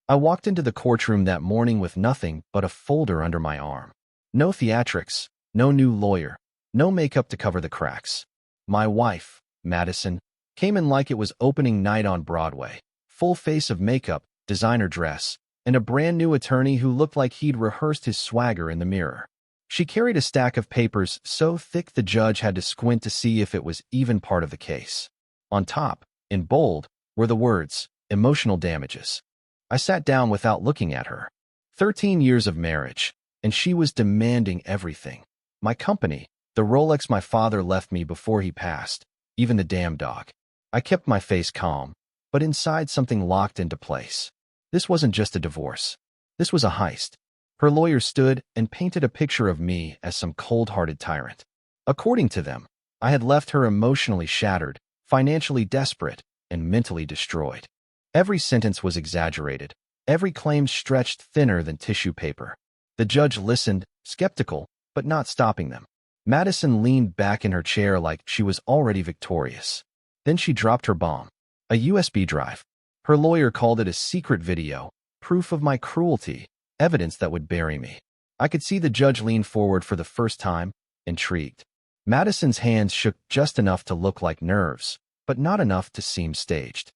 I walked into the courtroom that morning with nothing but a folder under my arm. No theatrics, no new lawyer, no makeup to cover the cracks. My wife, Madison, came in like it was opening night on Broadway. Full face of makeup, designer dress, and a brand new attorney who looked like he'd rehearsed his swagger in the mirror. She carried a stack of papers so thick the judge had to squint to see if it was even part of the case. On top, in bold, were the words, emotional damages. I sat down without looking at her. 13 years of marriage, and she was demanding everything. My company, the Rolex my father left me before he passed, even the damn dog. I kept my face calm, but inside something locked into place. This wasn't just a divorce. This was a heist. Her lawyer stood and painted a picture of me as some cold-hearted tyrant. According to them, I had left her emotionally shattered, financially desperate, and mentally destroyed. Every sentence was exaggerated, every claim stretched thinner than tissue paper. The judge listened, skeptical, but not stopping them. Madison leaned back in her chair like she was already victorious. Then she dropped her bomb. A USB drive. Her lawyer called it a secret video, proof of my cruelty, evidence that would bury me. I could see the judge lean forward for the first time, intrigued. Madison's hands shook just enough to look like nerves, but not enough to seem staged.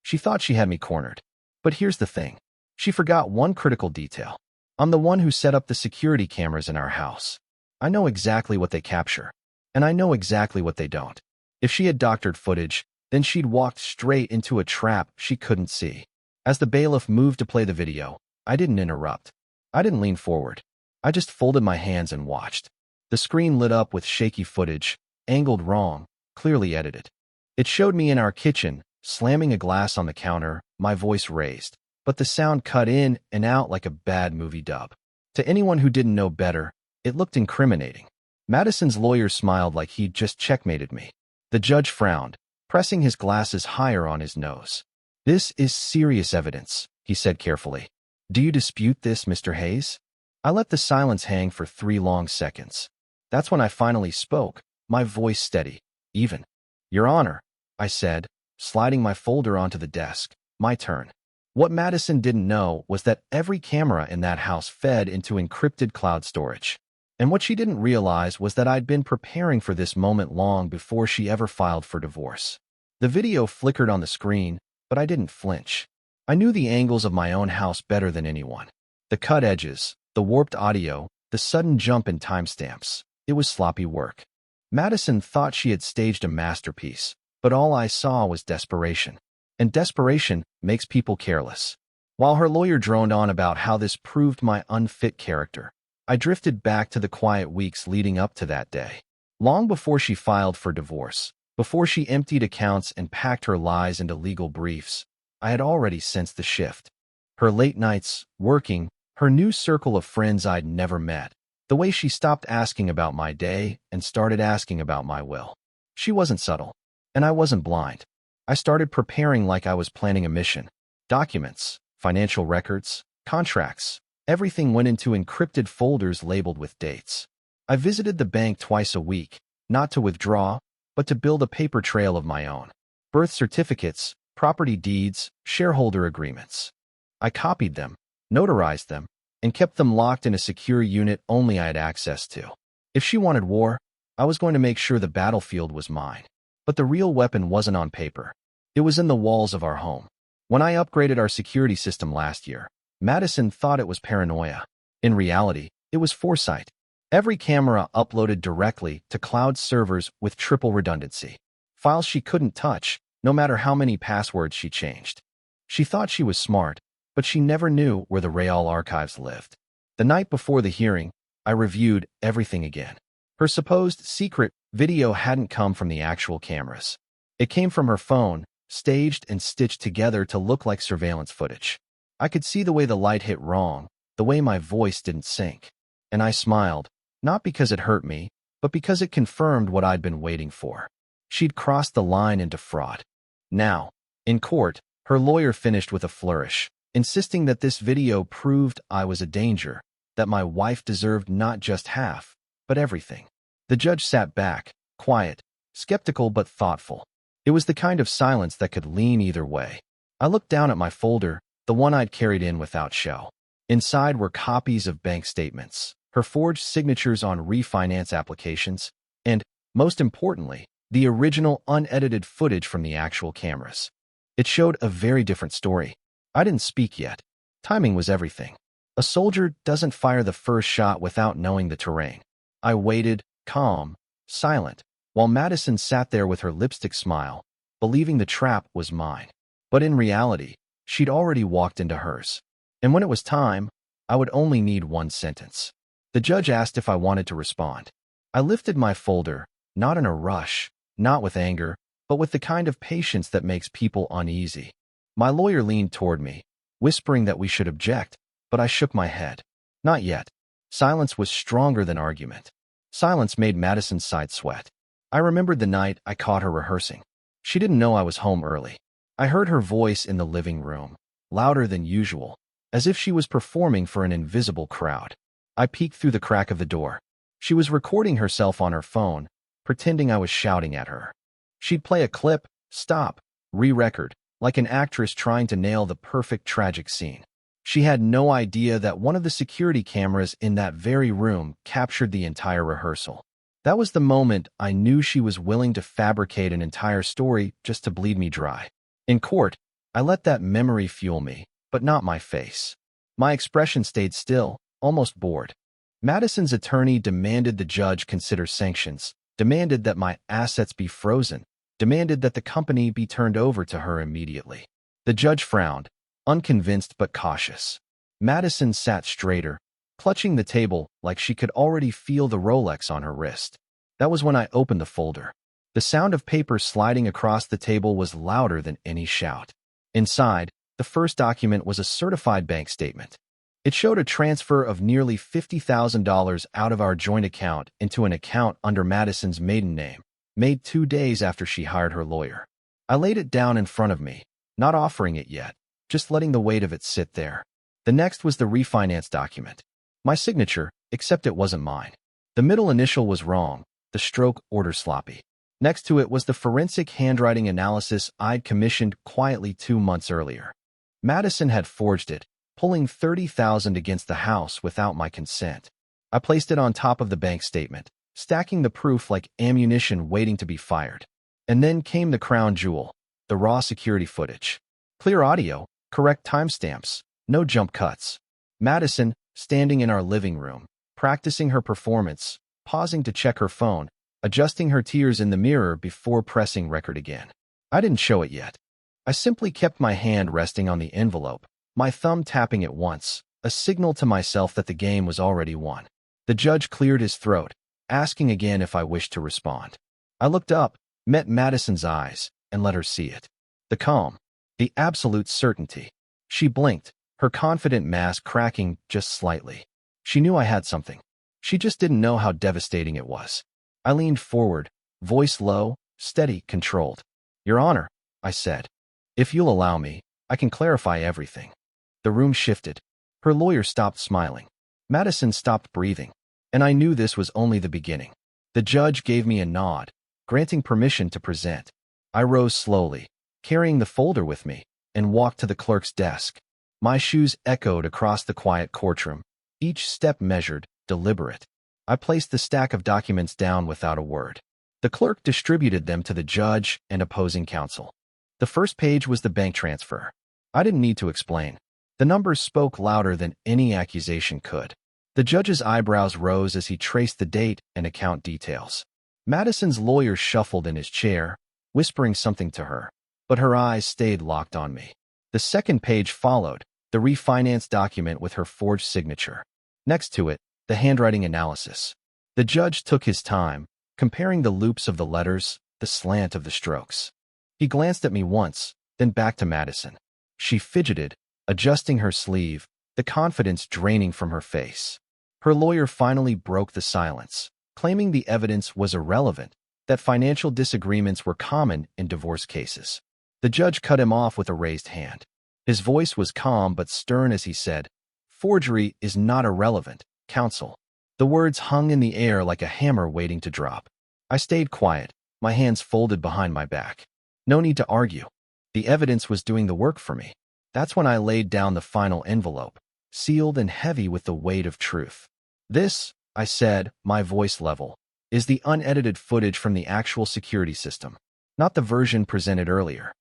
She thought she had me cornered. But here's the thing. She forgot one critical detail. I'm the one who set up the security cameras in our house. I know exactly what they capture, and I know exactly what they don't. If she had doctored footage, then she'd walked straight into a trap she couldn't see. As the bailiff moved to play the video, I didn't interrupt. I didn't lean forward. I just folded my hands and watched. The screen lit up with shaky footage, angled wrong, clearly edited. It showed me in our kitchen, slamming a glass on the counter, my voice raised, but the sound cut in and out like a bad movie dub. To anyone who didn't know better, it looked incriminating. Madison's lawyer smiled like he'd just checkmated me. The judge frowned, pressing his glasses higher on his nose. "This is serious evidence," he said carefully. "Do you dispute this, Mr. Hayes?" I let the silence hang for 3 long seconds. That's when I finally spoke, my voice steady, even. "Your Honor," I said, sliding my folder onto the desk. My turn. What Madison didn't know was that every camera in that house fed into encrypted cloud storage. And what she didn't realize was that I'd been preparing for this moment long before she ever filed for divorce. The video flickered on the screen, but I didn't flinch. I knew the angles of my own house better than anyone. The cut edges, the warped audio, the sudden jump in timestamps. It was sloppy work. Madison thought she had staged a masterpiece, but all I saw was desperation. And desperation makes people careless. While her lawyer droned on about how this proved my unfit character, I drifted back to the quiet weeks leading up to that day. Long before she filed for divorce, before she emptied accounts and packed her lies into legal briefs, I had already sensed the shift. Her late nights, working, her new circle of friends I'd never met, the way she stopped asking about my day and started asking about my will. She wasn't subtle, and I wasn't blind. I started preparing like I was planning a mission. Documents, financial records, contracts, everything went into encrypted folders labeled with dates. I visited the bank twice a week, not to withdraw, but to build a paper trail of my own. Birth certificates, property deeds, shareholder agreements. I copied them, notarized them, and kept them locked in a secure unit only I had access to. If she wanted war, I was going to make sure the battlefield was mine. But the real weapon wasn't on paper. It was in the walls of our home. When I upgraded our security system last year, Madison thought it was paranoia. In reality, it was foresight. Every camera uploaded directly to cloud servers with triple redundancy. Files she couldn't touch, no matter how many passwords she changed. She thought she was smart, but she never knew where the Real archives lived. The night before the hearing, I reviewed everything again. Her supposed secret video hadn't come from the actual cameras. It came from her phone, staged and stitched together to look like surveillance footage. I could see the way the light hit wrong, the way my voice didn't sync. And I smiled, not because it hurt me, but because it confirmed what I'd been waiting for. She'd crossed the line into fraud. Now, in court, her lawyer finished with a flourish, insisting that this video proved I was a danger, that my wife deserved not just half, but everything. The judge sat back, quiet, skeptical but thoughtful. It was the kind of silence that could lean either way. I looked down at my folder, the one I'd carried in without show. Inside were copies of bank statements, her forged signatures on refinance applications, and, most importantly, the original unedited footage from the actual cameras. It showed a very different story. I didn't speak yet. Timing was everything. A soldier doesn't fire the first shot without knowing the terrain. I waited, calm, silent, while Madison sat there with her lipstick smile, believing the trap was mine. But in reality, she'd already walked into hers. And when it was time, I would only need one sentence. The judge asked if I wanted to respond. I lifted my folder, not in a rush, not with anger, but with the kind of patience that makes people uneasy. My lawyer leaned toward me, whispering that we should object, but I shook my head. Not yet. Silence was stronger than argument. Silence made Madison's side sweat. I remembered the night I caught her rehearsing. She didn't know I was home early. I heard her voice in the living room, louder than usual, as if she was performing for an invisible crowd. I peeked through the crack of the door. She was recording herself on her phone, pretending I was shouting at her. She'd play a clip, stop, re-record, like an actress trying to nail the perfect tragic scene. She had no idea that one of the security cameras in that very room captured the entire rehearsal. That was the moment I knew she was willing to fabricate an entire story just to bleed me dry. In court, I let that memory fuel me, but not my face. My expression stayed still, almost bored. Madison's attorney demanded the judge consider sanctions, demanded that my assets be frozen, demanded that the company be turned over to her immediately. The judge frowned, unconvinced but cautious. Madison sat straighter, clutching the table like she could already feel the Rolex on her wrist. That was when I opened the folder. The sound of paper sliding across the table was louder than any shout. Inside, the first document was a certified bank statement. It showed a transfer of nearly $50,000 out of our joint account into an account under Madison's maiden name, made 2 days after she hired her lawyer. I laid it down in front of me, not offering it yet, just letting the weight of it sit there. The next was the refinance document. My signature, except it wasn't mine. The middle initial was wrong, the stroke order sloppy. Next to it was the forensic handwriting analysis I'd commissioned quietly 2 months earlier. Madison had forged it, pulling $30,000 against the house without my consent. I placed it on top of the bank statement, stacking the proof like ammunition waiting to be fired. And then came the crown jewel, the raw security footage. Clear audio, correct timestamps, no jump cuts. Madison, standing in our living room, practicing her performance, pausing to check her phone, adjusting her tears in the mirror before pressing record again. I didn't show it yet. I simply kept my hand resting on the envelope, my thumb tapping it once, a signal to myself that the game was already won. The judge cleared his throat, asking again if I wished to respond. I looked up, met Madison's eyes, and let her see it. The calm, the absolute certainty. She blinked, her confident mask cracking just slightly. She knew I had something. She just didn't know how devastating it was. I leaned forward, voice low, steady, controlled. "Your Honor," I said. "If you'll allow me, I can clarify everything." The room shifted. Her lawyer stopped smiling. Madison stopped breathing. And I knew this was only the beginning. The judge gave me a nod, granting permission to present. I rose slowly, carrying the folder with me, and walked to the clerk's desk. My shoes echoed across the quiet courtroom, each step measured, deliberate. I placed the stack of documents down without a word. The clerk distributed them to the judge and opposing counsel. The first page was the bank transfer. I didn't need to explain. The numbers spoke louder than any accusation could. The judge's eyebrows rose as he traced the date and account details. Madison's lawyer shuffled in his chair, whispering something to her, but her eyes stayed locked on me. The second page followed, the refinance document with her forged signature. Next to it, the handwriting analysis. The judge took his time, comparing the loops of the letters, the slant of the strokes. He glanced at me once, then back to Madison. She fidgeted, adjusting her sleeve, the confidence draining from her face. Her lawyer finally broke the silence, claiming the evidence was irrelevant, that financial disagreements were common in divorce cases. The judge cut him off with a raised hand. His voice was calm but stern as he said, "Forgery is not irrelevant, counsel." The words hung in the air like a hammer waiting to drop. I stayed quiet, my hands folded behind my back. No need to argue. The evidence was doing the work for me. That's when I laid down the final envelope, sealed and heavy with the weight of truth. This, I said, my voice level, is the unedited footage from the actual security system, not the version presented earlier.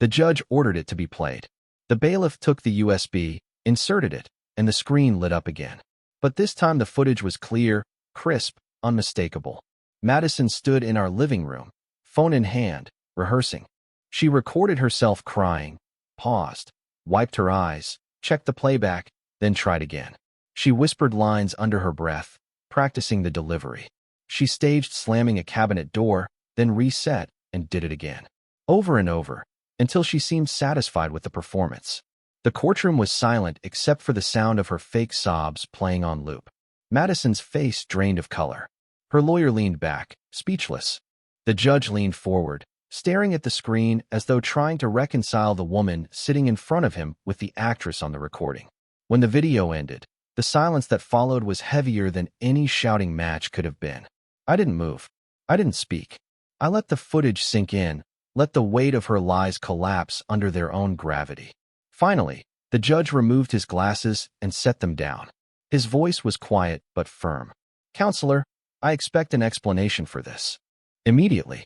The judge ordered it to be played. The bailiff took the USB, inserted it, and the screen lit up again. But this time the footage was clear, crisp, unmistakable. Madison stood in our living room, phone in hand, rehearsing. She recorded herself crying, paused, wiped her eyes, checked the playback, then tried again. She whispered lines under her breath, practicing the delivery. She staged slamming a cabinet door, then reset and did it again. Over and over, until she seemed satisfied with the performance. The courtroom was silent except for the sound of her fake sobs playing on loop. Madison's face drained of color. Her lawyer leaned back, speechless. The judge leaned forward, staring at the screen as though trying to reconcile the woman sitting in front of him with the actress on the recording. When the video ended, the silence that followed was heavier than any shouting match could have been. I didn't move. I didn't speak. I let the footage sink in, let the weight of her lies collapse under their own gravity. Finally, the judge removed his glasses and set them down. His voice was quiet but firm. "Counselor, I expect an explanation for this." Immediately.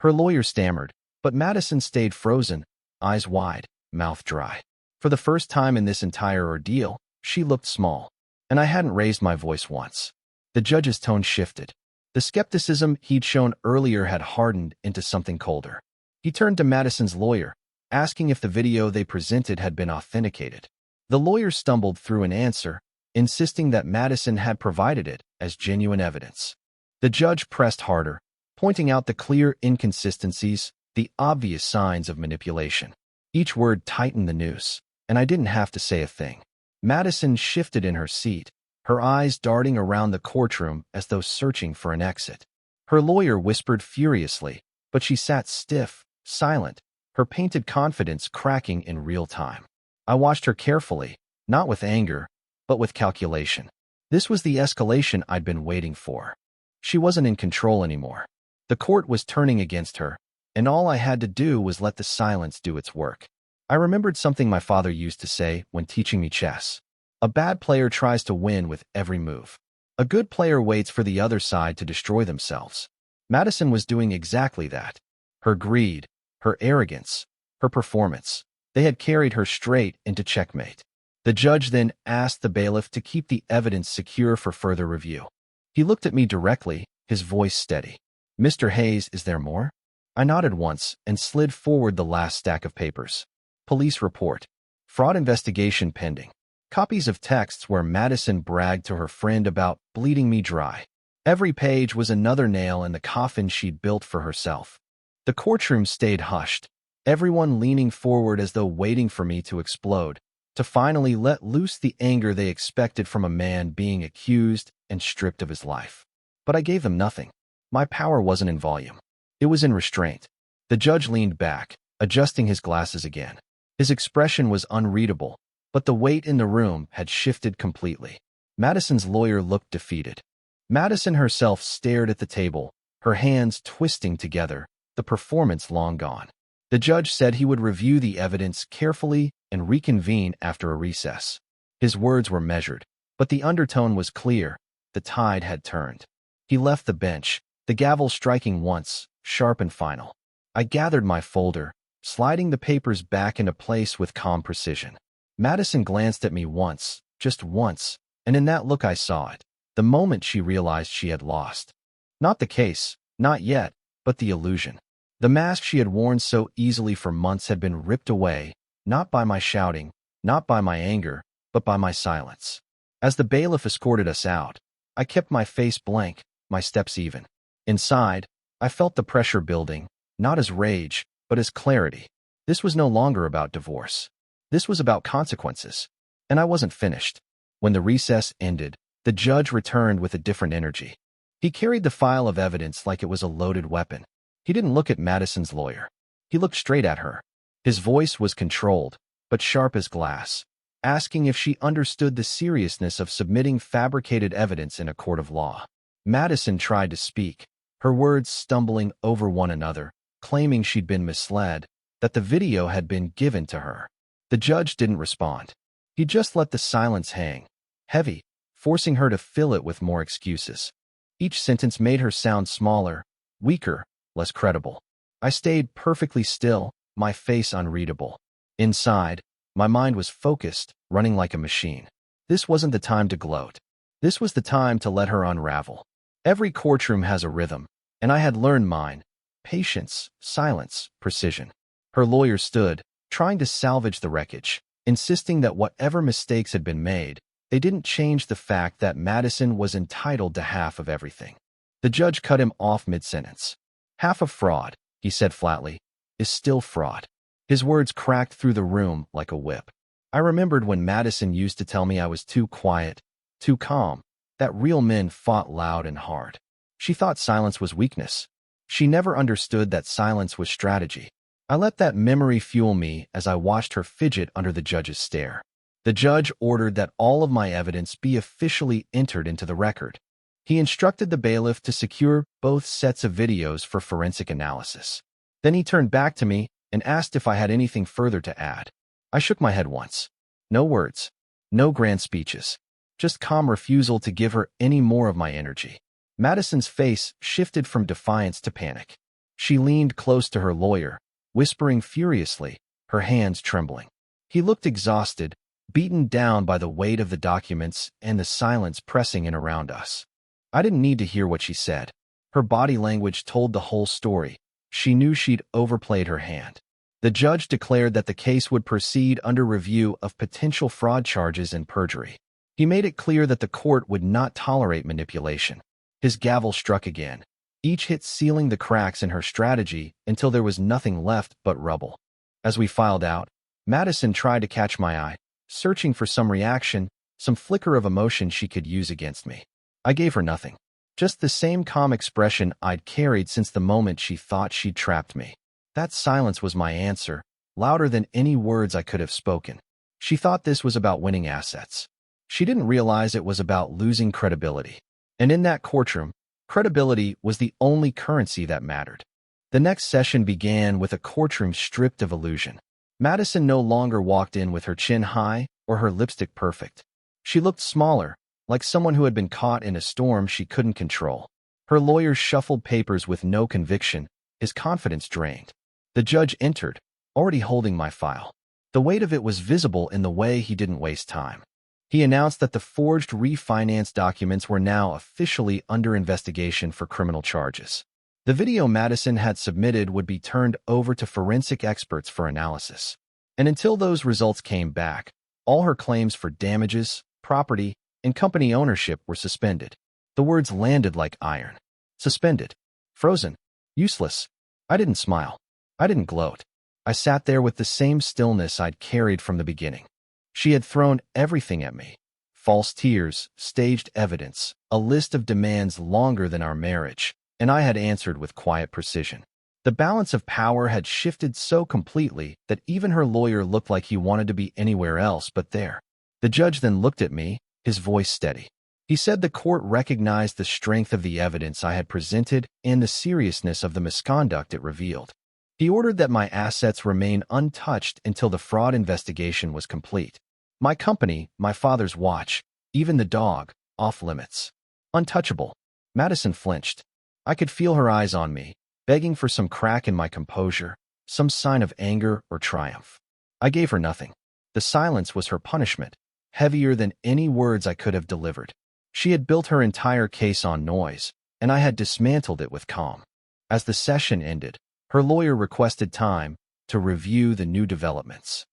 Her lawyer stammered, but Madison stayed frozen, eyes wide, mouth dry. For the first time in this entire ordeal, she looked small, and I hadn't raised my voice once. The judge's tone shifted. The skepticism he'd shown earlier had hardened into something colder. He turned to Madison's lawyer, asking if the video they presented had been authenticated. The lawyer stumbled through an answer, insisting that Madison had provided it as genuine evidence. The judge pressed harder, pointing out the clear inconsistencies, the obvious signs of manipulation. Each word tightened the noose, and I didn't have to say a thing. Madison shifted in her seat, her eyes darting around the courtroom as though searching for an exit. Her lawyer whispered furiously, but she sat stiff, silent, her painted confidence cracking in real time. I watched her carefully, not with anger, but with calculation. This was the escalation I'd been waiting for. She wasn't in control anymore. The court was turning against her, and all I had to do was let the silence do its work. I remembered something my father used to say when teaching me chess. A bad player tries to win with every move. A good player waits for the other side to destroy themselves. Madison was doing exactly that. Her greed, her arrogance, her performance, they had carried her straight into checkmate. The judge then asked the bailiff to keep the evidence secure for further review. He looked at me directly, his voice steady. "Mr. Hayes, is there more?" I nodded once and slid forward the last stack of papers. Police report. Fraud investigation pending. Copies of texts where Madison bragged to her friend about bleeding me dry. Every page was another nail in the coffin she'd built for herself. The courtroom stayed hushed, everyone leaning forward as though waiting for me to explode, to finally let loose the anger they expected from a man being accused and stripped of his life. But I gave them nothing. My power wasn't in volume. It was in restraint. The judge leaned back, adjusting his glasses again. His expression was unreadable, but the weight in the room had shifted completely. Madison's lawyer looked defeated. Madison herself stared at the table, her hands twisting together, the performance long gone. The judge said he would review the evidence carefully and reconvene after a recess. His words were measured, but the undertone was clear. The tide had turned. He left the bench, the gavel striking once, sharp and final. I gathered my folder, sliding the papers back into place with calm precision. Madison glanced at me once, just once, and in that look I saw it. The moment she realized she had lost. Not the case, not yet, but the illusion. The mask she had worn so easily for months had been ripped away, not by my shouting, not by my anger, but by my silence. As the bailiff escorted us out, I kept my face blank, my steps even. Inside, I felt the pressure building, not as rage, but as clarity. This was no longer about divorce. This was about consequences. And I wasn't finished. When the recess ended, the judge returned with a different energy. He carried the file of evidence like it was a loaded weapon. He didn't look at Madison's lawyer. He looked straight at her. His voice was controlled, but sharp as glass, asking if she understood the seriousness of submitting fabricated evidence in a court of law. Madison tried to speak, her words stumbling over one another, claiming she'd been misled, that the video had been given to her. The judge didn't respond. He just let the silence hang, heavy, forcing her to fill it with more excuses. Each sentence made her sound smaller, weaker, less credible. I stayed perfectly still, my face unreadable. Inside, my mind was focused, running like a machine. This wasn't the time to gloat. This was the time to let her unravel. Every courtroom has a rhythm, and I had learned mine: patience, silence, precision. Her lawyer stood, trying to salvage the wreckage, insisting that whatever mistakes had been made, they didn't change the fact that Madison was entitled to half of everything. The judge cut him off mid-sentence. Half of fraud, he said flatly, is still fraud. His words cracked through the room like a whip. I remembered when Madison used to tell me I was too quiet, too calm, that real men fought loud and hard. She thought silence was weakness. She never understood that silence was strategy. I let that memory fuel me as I watched her fidget under the judge's stare. The judge ordered that all of my evidence be officially entered into the record. He instructed the bailiff to secure both sets of videos for forensic analysis. Then he turned back to me and asked if I had anything further to add. I shook my head once. No words. No grand speeches. Just calm refusal to give her any more of my energy. Madison's face shifted from defiance to panic. She leaned close to her lawyer, whispering furiously, her hands trembling. He looked exhausted, beaten down by the weight of the documents and the silence pressing in around us. I didn't need to hear what she said. Her body language told the whole story. She knew she'd overplayed her hand. The judge declared that the case would proceed under review of potential fraud charges and perjury. He made it clear that the court would not tolerate manipulation. His gavel struck again, each hit sealing the cracks in her strategy until there was nothing left but rubble. As we filed out, Madison tried to catch my eye, searching for some reaction, some flicker of emotion she could use against me. I gave her nothing. Just the same calm expression I'd carried since the moment she thought she'd trapped me. That silence was my answer, louder than any words I could have spoken. She thought this was about winning assets. She didn't realize it was about losing credibility. And in that courtroom, credibility was the only currency that mattered. The next session began with a courtroom stripped of illusion. Madison no longer walked in with her chin high or her lipstick perfect. She looked smaller, like someone who had been caught in a storm she couldn't control. Her lawyer shuffled papers with no conviction, his confidence drained. The judge entered, already holding my file. The weight of it was visible in the way he didn't waste time. He announced that the forged refinance documents were now officially under investigation for criminal charges. The video Madison had submitted would be turned over to forensic experts for analysis. And until those results came back, all her claims for damages, property, and company ownership were suspended. The words landed like iron. Suspended. Frozen. Useless. I didn't smile. I didn't gloat. I sat there with the same stillness I'd carried from the beginning. She had thrown everything at me. False tears, staged evidence, a list of demands longer than our marriage, and I had answered with quiet precision. The balance of power had shifted so completely that even her lawyer looked like he wanted to be anywhere else but there. The judge then looked at me, his voice steady. He said the court recognized the strength of the evidence I had presented and the seriousness of the misconduct it revealed. He ordered that my assets remain untouched until the fraud investigation was complete. My company, my father's watch, even the dog, off limits. Untouchable. Madison flinched. I could feel her eyes on me, begging for some crack in my composure, some sign of anger or triumph. I gave her nothing. The silence was her punishment, heavier than any words I could have delivered. She had built her entire case on noise, and I had dismantled it with calm. As the session ended, her lawyer requested time to review the new developments.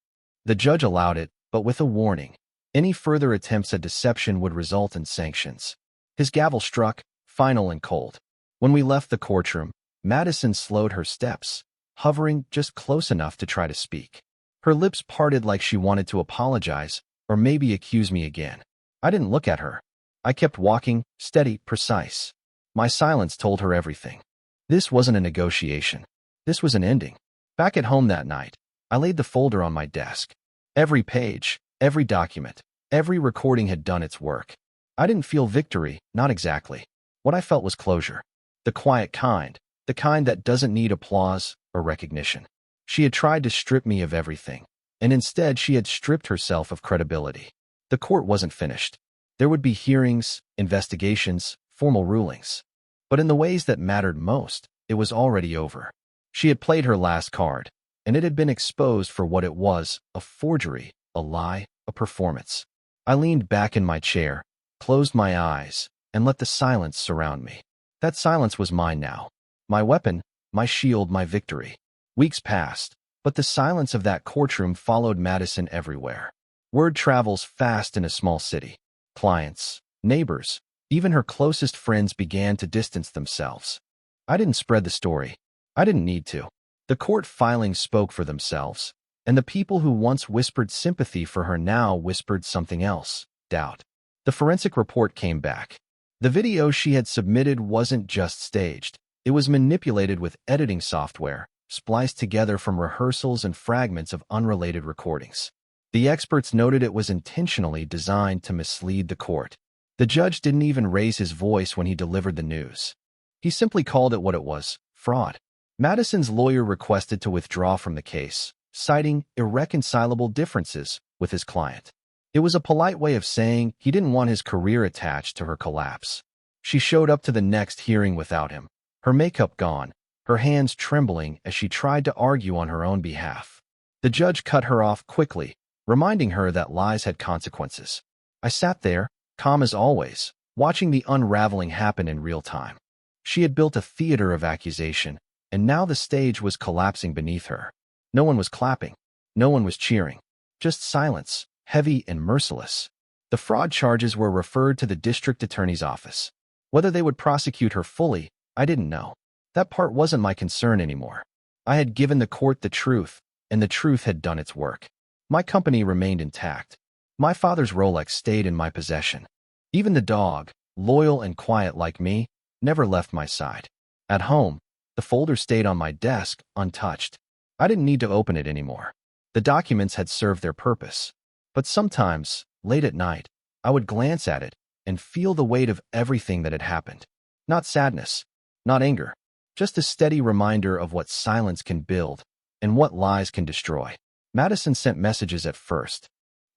The judge allowed it, but with a warning. Any further attempts at deception would result in sanctions. His gavel struck, final and cold. When we left the courtroom, Madison slowed her steps, hovering just close enough to try to speak. Her lips parted like she wanted to apologize, or maybe accuse me again. I didn't look at her. I kept walking, steady, precise. My silence told her everything. This wasn't a negotiation. This was an ending. Back at home that night, I laid the folder on my desk. Every page, every document, every recording had done its work. I didn't feel victory, not exactly. What I felt was closure. The quiet kind, the kind that doesn't need applause or recognition. She had tried to strip me of everything. and instead she had stripped herself of credibility. The court wasn't finished. There would be hearings, investigations, formal rulings. But in the ways that mattered most, it was already over. She had played her last card, and it had been exposed for what it was: a forgery, a lie, a performance. I leaned back in my chair, closed my eyes, and let the silence surround me. That silence was mine now. My weapon, my shield, my victory. Weeks passed, but the silence of that courtroom followed Madison everywhere. Word travels fast in a small city. Clients, neighbors, even her closest friends began to distance themselves. I didn't spread the story. I didn't need to. The court filings spoke for themselves, and the people who once whispered sympathy for her now whispered something else: doubt. The forensic report came back. The video she had submitted wasn't just staged. It was manipulated with editing software, spliced together from rehearsals and fragments of unrelated recordings. The experts noted it was intentionally designed to mislead the court. The judge didn't even raise his voice when he delivered the news. He simply called it what it was: fraud. Madison's lawyer requested to withdraw from the case, citing irreconcilable differences with his client. It was a polite way of saying he didn't want his career attached to her collapse. She showed up to the next hearing without him, her makeup gone, her hands trembling as she tried to argue on her own behalf. The judge cut her off quickly, reminding her that lies had consequences. I sat there, calm as always, watching the unraveling happen in real time. She had built a theater of accusation, and now the stage was collapsing beneath her. No one was clapping. No one was cheering. Just silence, heavy and merciless. The fraud charges were referred to the district attorney's office. Whether they would prosecute her fully, I didn't know. That part wasn't my concern anymore. I had given the court the truth, and the truth had done its work. My company remained intact. My father's Rolex stayed in my possession. Even the dog, loyal and quiet like me, never left my side. At home, the folder stayed on my desk, untouched. I didn't need to open it anymore. The documents had served their purpose. But sometimes, late at night, I would glance at it and feel the weight of everything that had happened. Not sadness, not anger, just a steady reminder of what silence can build and what lies can destroy. Madison sent messages at first.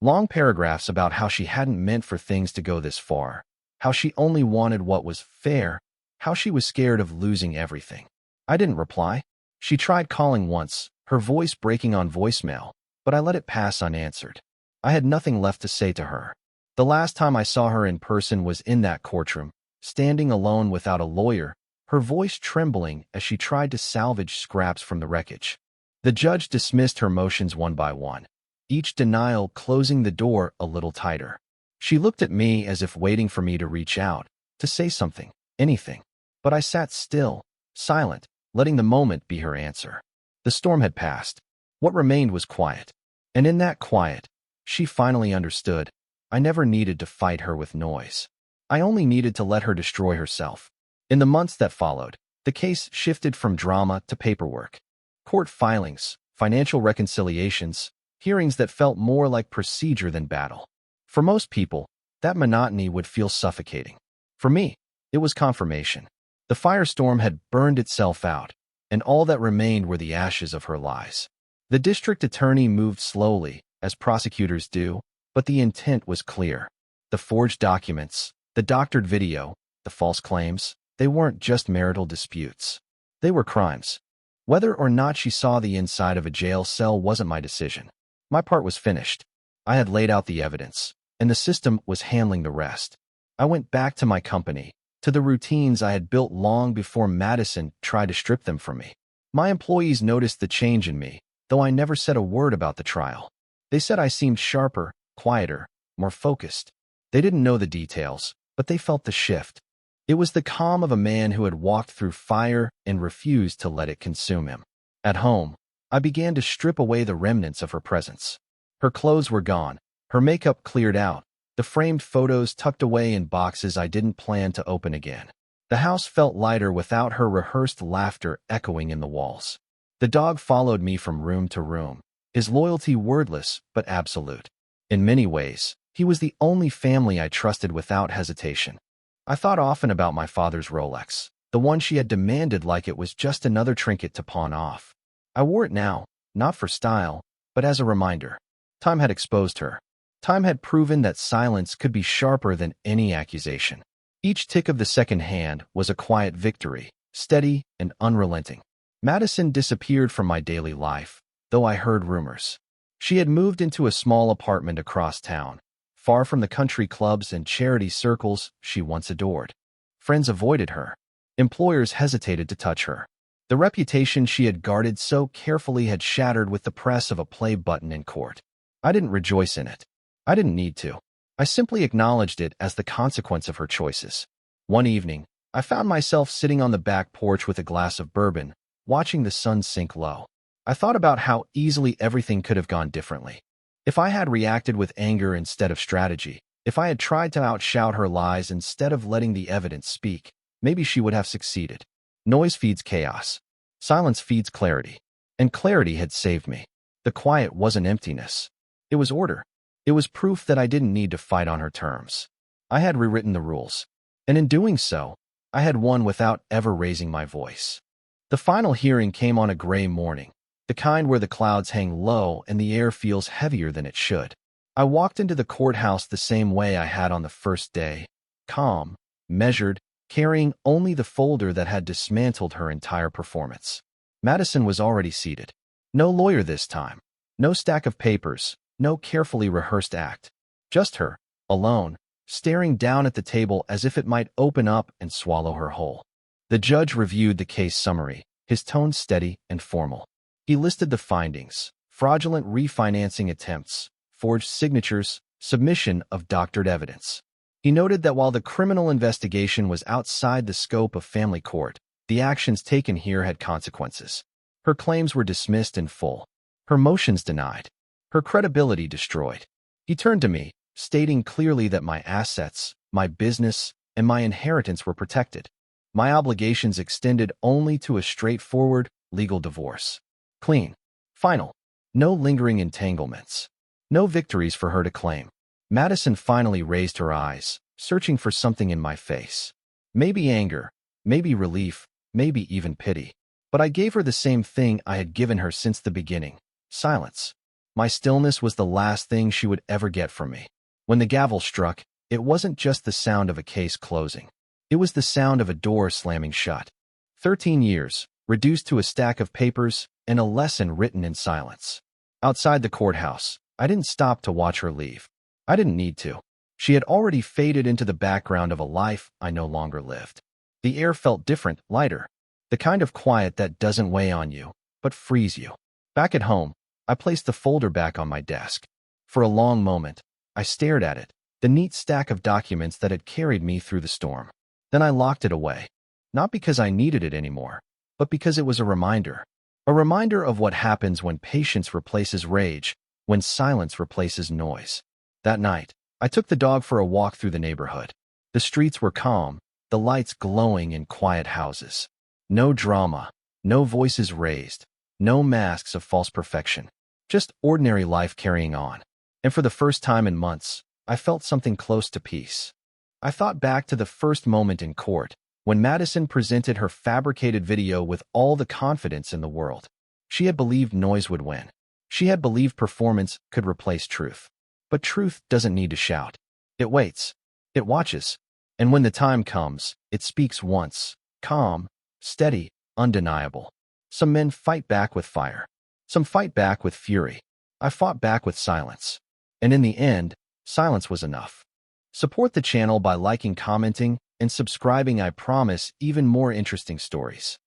Long paragraphs about how she hadn't meant for things to go this far, how she only wanted what was fair, how she was scared of losing everything. I didn't reply. She tried calling once, her voice breaking on voicemail, but I let it pass unanswered. I had nothing left to say to her. The last time I saw her in person was in that courtroom, standing alone without a lawyer, her voice trembling as she tried to salvage scraps from the wreckage. The judge dismissed her motions one by one, each denial closing the door a little tighter. She looked at me as if waiting for me to reach out, to say something, anything. But I sat still, silent, letting the moment be her answer. The storm had passed. What remained was quiet. And in that quiet, she finally understood. I never needed to fight her with noise. I only needed to let her destroy herself. In the months that followed, the case shifted from drama to paperwork. Court filings, financial reconciliations, hearings that felt more like procedure than battle. For most people, that monotony would feel suffocating. For me, it was confirmation. The firestorm had burned itself out, and all that remained were the ashes of her lies. The district attorney moved slowly, as prosecutors do, but the intent was clear. The forged documents, the doctored video, the false claims, they weren't just marital disputes. They were crimes. Whether or not she saw the inside of a jail cell wasn't my decision. My part was finished. I had laid out the evidence, and the system was handling the rest. I went back to my company, to the routines I had built long before Madison tried to strip them from me. My employees noticed the change in me, though I never said a word about the trial. They said I seemed sharper, quieter, more focused. They didn't know the details, but they felt the shift. It was the calm of a man who had walked through fire and refused to let it consume him. At home, I began to strip away the remnants of her presence. Her clothes were gone, her makeup cleared out, the framed photos tucked away in boxes I didn't plan to open again. The house felt lighter without her rehearsed laughter echoing in the walls. The dog followed me from room to room, his loyalty wordless but absolute. In many ways, he was the only family I trusted without hesitation. I thought often about my father's Rolex, the one she had demanded like it was just another trinket to pawn off. I wore it now, not for style, but as a reminder. Time had exposed her. Time had proven that silence could be sharper than any accusation. Each tick of the second hand was a quiet victory, steady and unrelenting. Madison disappeared from my daily life, though I heard rumors. She had moved into a small apartment across town, far from the country clubs and charity circles she once adored. Friends avoided her. Employers hesitated to touch her. The reputation she had guarded so carefully had shattered with the press of a play button in court. I didn't rejoice in it. I didn't need to. I simply acknowledged it as the consequence of her choices. One evening, I found myself sitting on the back porch with a glass of bourbon, watching the sun sink low. I thought about how easily everything could have gone differently. If I had reacted with anger instead of strategy, if I had tried to outshout her lies instead of letting the evidence speak, maybe she would have succeeded. Noise feeds chaos. Silence feeds clarity. And clarity had saved me. The quiet wasn't emptiness. It was order. It was proof that I didn't need to fight on her terms. I had rewritten the rules. And in doing so, I had won without ever raising my voice. The final hearing came on a gray morning, the kind where the clouds hang low and the air feels heavier than it should. I walked into the courthouse the same way I had on the first day, calm, measured, carrying only the folder that had dismantled her entire performance. Madison was already seated. No lawyer this time. No stack of papers. No carefully rehearsed act. Just her, alone, staring down at the table as if it might open up and swallow her whole. The judge reviewed the case summary, his tone steady and formal. He listed the findings: fraudulent refinancing attempts, forged signatures, submission of doctored evidence. He noted that while the criminal investigation was outside the scope of family court, the actions taken here had consequences. Her claims were dismissed in full, her motions denied, her credibility destroyed. He turned to me, stating clearly that my assets, my business, and my inheritance were protected. My obligations extended only to a straightforward, legal divorce. Clean. Final. No lingering entanglements. No victories for her to claim. Madison finally raised her eyes, searching for something in my face. Maybe anger, maybe relief, maybe even pity. But I gave her the same thing I had given her since the beginning: silence. My stillness was the last thing she would ever get from me. When the gavel struck, it wasn't just the sound of a case closing. It was the sound of a door slamming shut. 13 years, reduced to a stack of papers, and a lesson written in silence. Outside the courthouse, I didn't stop to watch her leave. I didn't need to. She had already faded into the background of a life I no longer lived. The air felt different, lighter. The kind of quiet that doesn't weigh on you, but frees you. Back at home, I placed the folder back on my desk. For a long moment, I stared at it, the neat stack of documents that had carried me through the storm. Then I locked it away. Not because I needed it anymore, but because it was a reminder. A reminder of what happens when patience replaces rage, when silence replaces noise. That night, I took the dog for a walk through the neighborhood. The streets were calm, the lights glowing in quiet houses. No drama, no voices raised, no masks of false perfection. Just ordinary life carrying on. And for the first time in months, I felt something close to peace. I thought back to the first moment in court, when Madison presented her fabricated video with all the confidence in the world. She had believed noise would win. She had believed performance could replace truth. But truth doesn't need to shout. It waits. It watches. And when the time comes, it speaks once. Calm, steady, undeniable. Some men fight back with fire. Some fight back with fury. I fought back with silence. And in the end, silence was enough. Support the channel by liking, commenting, and subscribing. I promise even more interesting stories.